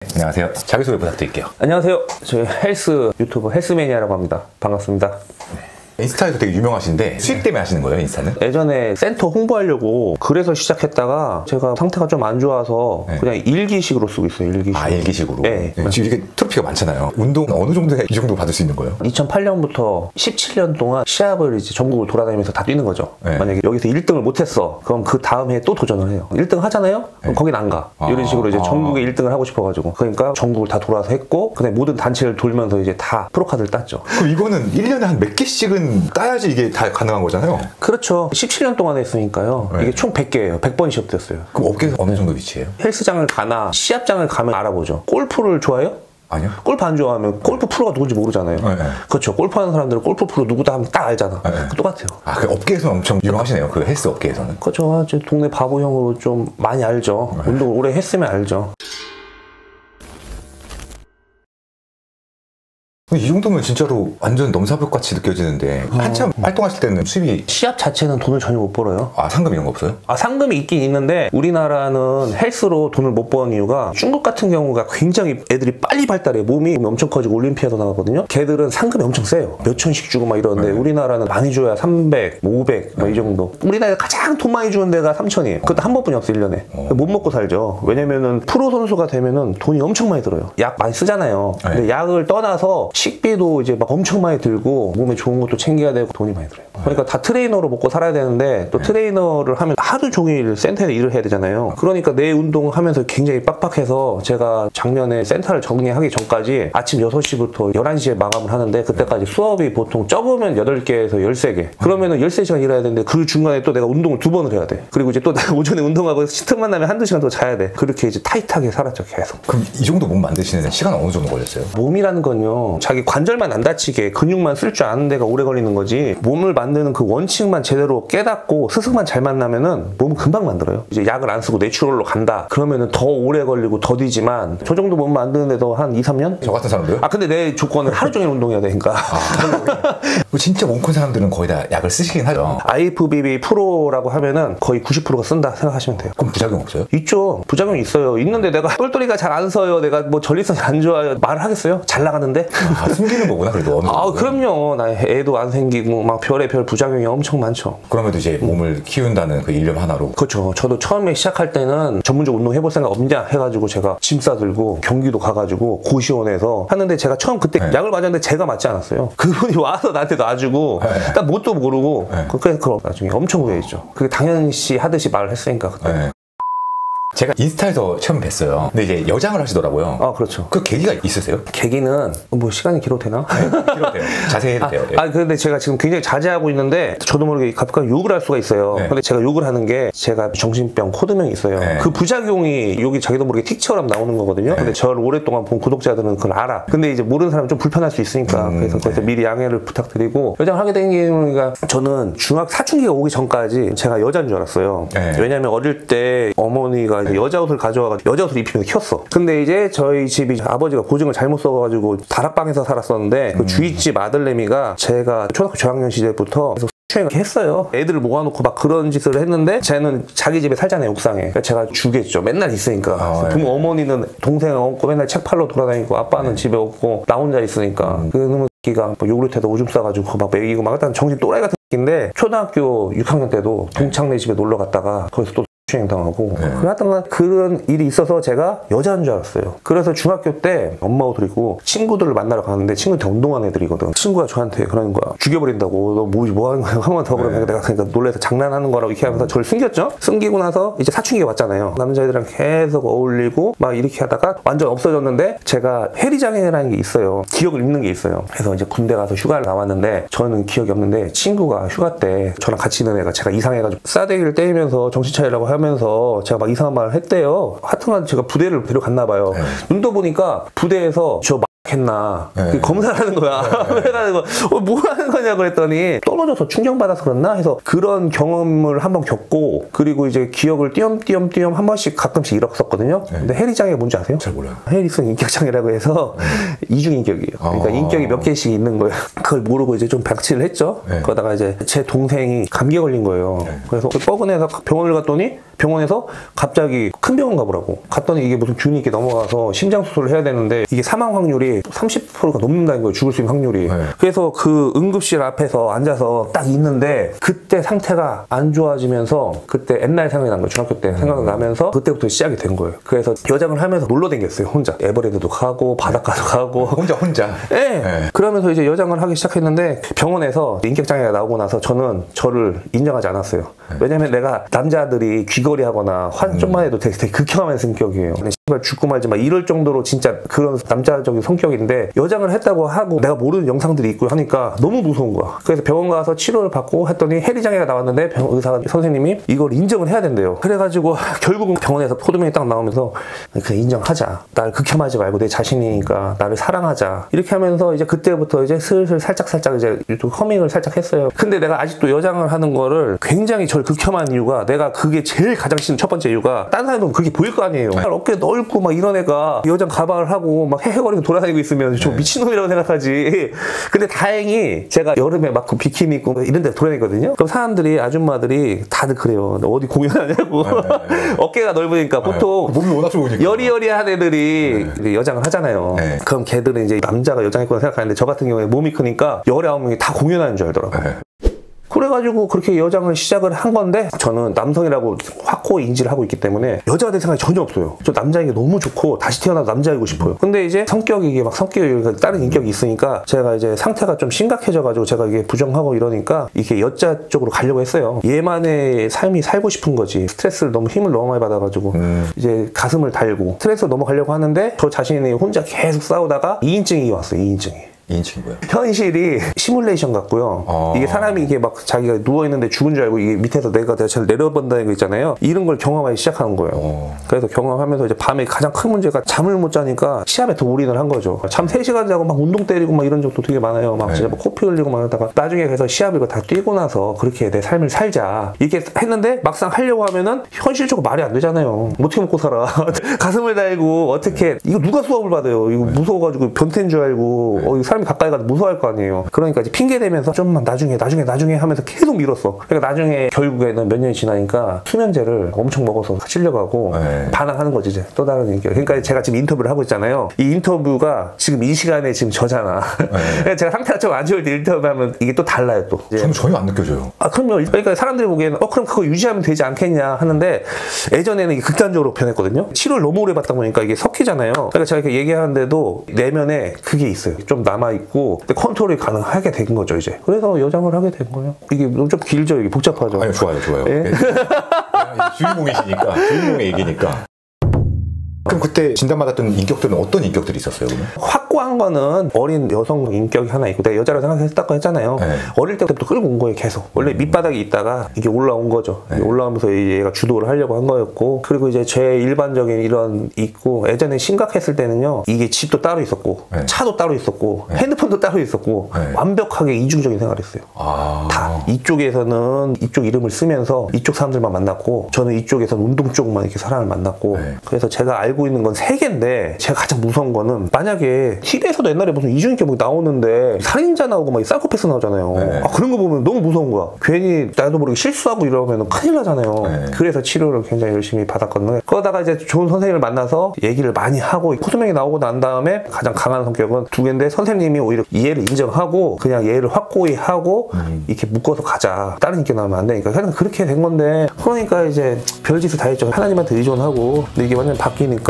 안녕하세요. 자기소개 부탁드릴게요. 안녕하세요. 저희 헬스 유튜버 헬스매니아라고 합니다. 반갑습니다. 인스타에서 되게 유명하신데 수익 때문에 하시는 거예요, 인스타는? 예전에 센터 홍보하려고 그래서 시작했다가 제가 상태가 좀 안 좋아서 그냥 일기식으로 쓰고 있어요. 일기식으로. 아, 일기식으로? 네. 지금 이게 트로피가 많잖아요. 운동 어느 정도 해야 이 정도 받을 수 있는 거예요? 2008년부터 17년 동안 시합을 이제 전국을 돌아다니면서 다 뛰는 거죠. 네. 만약에 여기서 1등을 못했어. 그럼 그 다음 해에 또 도전을 해요. 1등 하잖아요? 그럼 거긴 안 가. 이런 식으로 이제 전국에 1등을 하고 싶어가지고. 그러니까 전국을 다 돌아서 했고, 그다음에 모든 단체를 돌면서 이제 다 프로카드를 땄죠. 그럼 이거는 1년에 한 몇 개씩은 따야지 이게 다 가능한 거잖아요? 그렇죠. 17년 동안 했으니까요. 네. 이게 총 100개예요. 100번 시합 뛰었어요. 그럼 업계에서 어느 정도 위치예요? 헬스장을 가나 시합장을 가면 알아보죠. 골프를 좋아해요? 아니요. 골프 안 좋아하면 골프 프로가 누군지 모르잖아요. 네. 그렇죠. 골프하는 사람들은 골프 프로 누구다 하면 딱 알잖아. 네. 똑같아요. 아, 그 업계에서는 엄청 유명하시네요. 그 헬스 업계에서는. 그렇죠. 이제 동네 바보형으로 좀 많이 알죠. 운동을 오래 했으면 알죠. 이 정도면 진짜로 완전 넘사벽같이 느껴지는데 한참 활동하실 때는 수입이 시합 자체는 돈을 전혀 못 벌어요. 아, 상금 이런 거 없어요? 아, 상금이 있긴 있는데 우리나라는 헬스로 돈을 못 버는 이유가 중국 같은 경우가 굉장히 애들이 빨리 발달해. 몸이 엄청 커지고 올림피아도 나가거든요. 걔들은 상금이 엄청 세요. 몇천씩 주고 막 이러는데 우리나라는 많이 줘야 300, 500 막 이 정도. 우리나라에 가장 돈 많이 주는 데가 3천이에요. 그것도 한 번뿐이 없어 1년에. 못 먹고 살죠. 왜냐면은 프로 선수가 되면은 돈이 엄청 많이 들어요. 약 많이 쓰잖아요. 근데 약을 떠나서 식비도 이제 막 엄청 많이 들고 몸에 좋은 것도 챙겨야 되고 돈이 많이 들어요. 그러니까 다 트레이너로 먹고 살아야 되는데 또 트레이너를 하면 하루 종일 센터에 일을 해야 되잖아요. 그러니까 내 운동을 하면서 굉장히 빡빡해서 제가 작년에 센터를 정리하기 전까지 아침 6시부터 11시에 마감을 하는데 그때까지 수업이 보통 적으면 8개에서 13개. 그러면은 13시간 일해야 되는데 그 중간에 또 내가 운동을 2번을 해야 돼. 그리고 이제 또 내가 오전에 운동하고 틈만 나면 한두 시간 더 자야 돼. 그렇게 이제 타이트하게 살았죠, 계속. 그럼 이 정도 몸 만드시는 시간 어느 정도 걸렸어요? 몸이라는 건요, 자기 관절만 안 다치게 근육만 쓸 줄 아는 데가 오래 걸리는 거지, 몸을 만드는 그 원칙만 제대로 깨닫고 스승만 잘 만나면은 몸은 금방 만들어요. 이제 약을 안 쓰고 내추럴로 간다 그러면은 더 오래 걸리고 더디지만 저 정도 몸 만드는데도 한 2, 3년? 저 같은 사람도요? 아, 근데 내 조건은 하루 종일 운동해야 되니까. 진짜 몸 큰 사람들은 거의 다 약을 쓰시긴 하죠. IFBB 프로라고 하면은 거의 90%가 쓴다 생각하시면 돼요. 그럼 부작용 없어요? 있죠. 부작용이 있어요. 있는데 내가 똘똘이가 잘 안 서요, 내가 뭐 전립선이 안 좋아요, 말을 하겠어요? 잘 나가는데? 아, 숨기는 거구나, 그래도 어느 정도. 아, 그럼요. 나 애도 안 생기고 막 별의별 부작용이 엄청 많죠. 그러면 이제 몸을 키운다는 그 일념 하나로. 그렇죠. 저도 처음에 시작할 때는 전문적으로 운동 해볼 생각 없냐 해가지고 제가 짐 싸들고 경기도 가가지고 고시원에서 하는데, 제가 처음 그때 약을 맞았는데 제가 맞지 않았어요. 그분이 와서 나한테 놔주고 딱 뭣도 모르고 그래서 그럼 나중에 엄청 후회했죠. 그게 당연시 하듯이 말을 했으니까 그때. 제가 인스타에서 처음 뵀어요. 근데 이제 여장을 하시더라고요. 아, 그렇죠. 그 계기가 있으세요? 계기는 뭐 시간이 길어도 되나? 필요해요. 자세히 해도 돼요. 근데 제가 지금 굉장히 자제하고 있는데 저도 모르게 가끔 욕을 할 수가 있어요. 근데 제가 욕을 하는 게, 제가 정신병 코드명이 있어요. 그 부작용이 욕이 자기도 모르게 틱처럼 나오는 거거든요. 근데 저를 오랫동안 본 구독자들은 그걸 알아. 근데 이제 모르는 사람은 좀 불편할 수 있으니까 그래서 미리 양해를 부탁드리고, 여장을 하게 된 이유가, 저는 사춘기가 오기 전까지 제가 여자인 줄 알았어요. 왜냐면 어릴 때 어머니가 여자 옷을 가져와가지고 여자 옷을 입히면서 켰어. 근데 이제 저희 집이 아버지가 고증을 잘못 써가지고 다락방에서 살았었는데 그 주위집 아들내미가 제가 초등학교 저학년 시절부터 추행을 했어요. 애들을 모아놓고 막 그런 짓을 했는데, 쟤는 자기 집에 살잖아요, 옥상에. 그러니까 제가 주겠죠. 맨날 있으니까. 부모 어머니는 동생 업고 맨날 책 팔러 돌아다니고, 아빠는 집에 없고 나 혼자 있으니까. 그놈의 새끼가 뭐 요구르트에다 오줌 싸가지고 막 먹이고 막, 일단 정신 또라이 같은 새끼인데, 초등학교 6학년 때도 동창네 집에 놀러 갔다가 거기서 또 추행당하고 하여튼 그런 일이 있어서 제가 여자인 줄 알았어요. 그래서 중학교 때 엄마 옷을 입고 친구들을 만나러 가는데, 친구들 다 운동하는 애들이거든. 친구가 저한테 그러는 거야. 죽여버린다고. 너 뭐 하는 거야? 한 번 더 그러면 내가 그러니까 놀래서 장난하는 거라고 이렇게 하면서 저를 숨겼죠. 숨기고 나서 이제 사춘기가 왔잖아요. 남자애들이랑 계속 어울리고 막 이렇게 하다가 완전 없어졌는데, 제가 해리장애라는 게 있어요. 기억을 잃는 게 있어요. 그래서 이제 군대 가서 휴가를 나왔는데, 저는 기억이 없는데 친구가 휴가 때 저랑 같이 있는 애가 제가 이상해가지고 싸대기를 때리면서 정신 차리라고 하면서 제가 막 이상한 말을 했대요. 하여튼간 제가 부대를 데려갔나 봐요. 눈 떠보니까 부대에서 저 했나 검사를 하는 거야. 그래가지고 뭐 하는 거냐 그랬더니, 떨어져서 충격받아서 그랬나 해서 그런 경험을 한번 겪고, 그리고 이제 기억을 띄엄띄엄 한 번씩 가끔씩 잃었었거든요. 근데 해리장애 뭔지 아세요? 잘 몰라요. 해리성 인격장애라고 해서 이중인격이에요. 그러니까 인격이 몇 개씩 있는 거예요. 그걸 모르고 이제 좀 방치를 했죠. 그러다가 이제 제 동생이 감기에 걸린 거예요. 그래서 뻐근해서 병원을 갔더니 병원에서 갑자기 큰 병원 가보라고 갔더니 이게 무슨 균이 이렇게 넘어가서 심장 수술을 해야 되는데 이게 사망 확률이 30%가 넘는다는 거예요. 죽을 수 있는 확률이. 네. 그래서 그 응급실 앞에서 앉아서 딱 있는데 그때 상태가 안 좋아지면서 그때 옛날 생각이 난 거예요. 중학교 때 생각이 나면서 그때부터 시작이 된 거예요. 그래서 여장을 하면서 놀러 댕겼어요. 혼자. 에버랜드도 가고 바닷가도 가고. 혼자. 네. 네. 그러면서 이제 여장을 하기 시작했는데 병원에서 인격장애가 나오고 나서 저는 저를 인정하지 않았어요. 왜냐면 내가 남자들이 귀걸이 하거나 좀만 해도 되게 극혐한 성격이에요. 씨발 죽고 말지 막 이럴 정도로 진짜 그런 남자적인 성격인데 여장을 했다고 하고 내가 모르는 영상들이 있고 하니까 너무 무서운 거야. 그래서 병원 가서 치료를 받고 했더니 해리장애가 나왔는데 의사 선생님이 이걸 인정을 해야 된대요. 그래가지고 결국은 병원에서 포도명이 딱 나오면서 그냥 인정하자. 나를 극혐하지 말고 내 자신이니까 나를 사랑하자. 이렇게 하면서 이제 그때부터 이제 슬슬 살짝 이제 유튜브 허밍을 살짝 했어요. 근데 내가 아직도 여장을 하는 거를 굉장히 저를 극혐한 이유가 내가 그게 제일 가장 싫은 첫 번째 이유가 다른 사람들은 그게 보일 거 아니에요. 어깨 넓고 막 이런 애가 여장 가방을 하고 막 헤헤거리고 돌아다니고 있으면 저 미친놈이라고 생각하지. 근데 다행히 제가 여름에 막 비키니 입고 이런 데 돌아다니거든요. 그럼 사람들이 아줌마들이 다들 그래요. 너 어디 공연하냐고. 어깨가 넓으니까 보통 몸이 워낙 좋으니까 여리여리한 애들이 여장을 하잖아요. 그럼 걔들은 이제 남자가 여장했구나 생각하는데 저 같은 경우에 몸이 크니까 19명이 다 공연하는 줄 알더라고요. 그래가지고 그렇게 여장을 시작을 한 건데 저는 남성이라고 확고히 인지를 하고 있기 때문에 여자가 될 생각이 전혀 없어요. 저 남자인 게 너무 좋고 다시 태어나도 남자이고 싶어요. 근데 이제 성격이 이게 막 성격이 다른 인격이 있으니까 제가 이제 상태가 좀 심각해져가지고 제가 이게 부정하고 이러니까 이게 여자 쪽으로 가려고 했어요. 얘만의 삶이 살고 싶은 거지. 스트레스를 힘을 너무 많이 받아가지고 이제 가슴을 달고 스트레스로 넘어가려고 하는데 저 자신이 혼자 계속 싸우다가 2인증이 왔어요. 2인증이. 인칭이고요. 현실이 시뮬레이션 같고요. 이게 사람이 이게 막 자기가 누워있는데 죽은 줄 알고 이게 밑에서 내가 잘 내려본다는 거 있잖아요. 이런 걸 경험하기 시작하는 거예요. 그래서 경험하면서 이제 밤에 가장 큰 문제가 잠을 못 자니까 시합에 더 올인을 한 거죠. 잠 3시간 자고 막 운동 때리고 막 이런 적도 되게 많아요. 막 진짜 막 코피 흘리고 막 하다가 나중에 그래서 시합을 다 뛰고 나서 그렇게 내 삶을 살자. 이렇게 했는데 막상 하려고 하면은 현실적으로 말이 안 되잖아요. 어떻게 먹고 살아. 가슴을 달고 어떻게 이거 누가 수업을 받아요. 이거 무서워가지고 변태인 줄 알고 이거 사람이 가까이 가도 무서워할 거 아니에요. 그러니까 이제 핑계 대면서 좀만 나중에 하면서 계속 미뤘어. 그러니까 나중에 결국에는 몇 년이 지나니까 수면제를 엄청 먹어서 실려가고 반항하는 거지 이제 또 다른 인격. 그러니까 제가 지금 인터뷰를 하고 있잖아요. 이 인터뷰가 지금 이 시간에 지금 저잖아. 그러니까 제가 상태가 좀 안 좋을 때 인터뷰하면 이게 또 달라요 또. 저는 전혀 안 느껴져요. 아 그럼요. 그러니까 사람들이 보기에는 그럼 그거 유지하면 되지 않겠냐 하는데 예전에는 이게 극단적으로 변했거든요. 치료를 너무 오래 받다 보니까 이게 섞이잖아요. 그러니까 제가 이렇게 얘기하는데도 내면에 그게 있어요. 좀 남아있고 근데 컨트롤이 가능하게 된 거죠 이제. 그래서 여장을 하게 된 거예요. 이게 좀 길죠. 이게 복잡하죠. 아니 좋아요. 예? 주인공이시니까 주인공의 얘기니까. 그럼 그때 진단받았던 인격들은 어떤 인격들이 있었어요? 그러면? 확고한 거는 어린 여성 인격이 하나 있고 내가 여자라고 생각했다고 했잖아요. 어릴 때부터 끌고 온 거예요 계속. 원래 밑바닥에 있다가 이게 올라온 거죠. 올라오면서 얘가 주도를 하려고 한 거였고 그리고 이제 제 일반적인 이런 있고 예전에 심각했을 때는요 이게 집도 따로 있었고 차도 따로 있었고 핸드폰도 따로 있었고 완벽하게 이중적인 생활을 했어요. 다 이쪽에서는 이쪽 이름을 쓰면서 이쪽 사람들만 만났고 저는 이쪽에서는 운동 쪽만 이렇게 사람을 만났고 그래서 제가 알고 있는 건 3개인데 제가 가장 무서운 거는 만약에 TV에서도 옛날에 무슨 이중인격 나오는데 살인자 나오고 막 사이코패스 나오잖아요. 그런 거 보면 너무 무서운 거야. 괜히 나도 모르게 실수하고 이러면 큰일 나잖아요. 그래서 치료를 굉장히 열심히 받았거든요. 그러다가 이제 좋은 선생님을 만나서 얘기를 많이 하고 포도명이 나오고 난 다음에 가장 강한 성격은 2개인데 선생님이 오히려 이해를 인정하고 그냥 얘를 확고히 하고 이렇게 묶어서 가자. 다른 인격 나오면 안 되니까 그냥 그렇게 된 건데 그러니까 이제 별짓을 다 했죠. 하나님한테 의존하고 근데 이게 완전 바뀌니까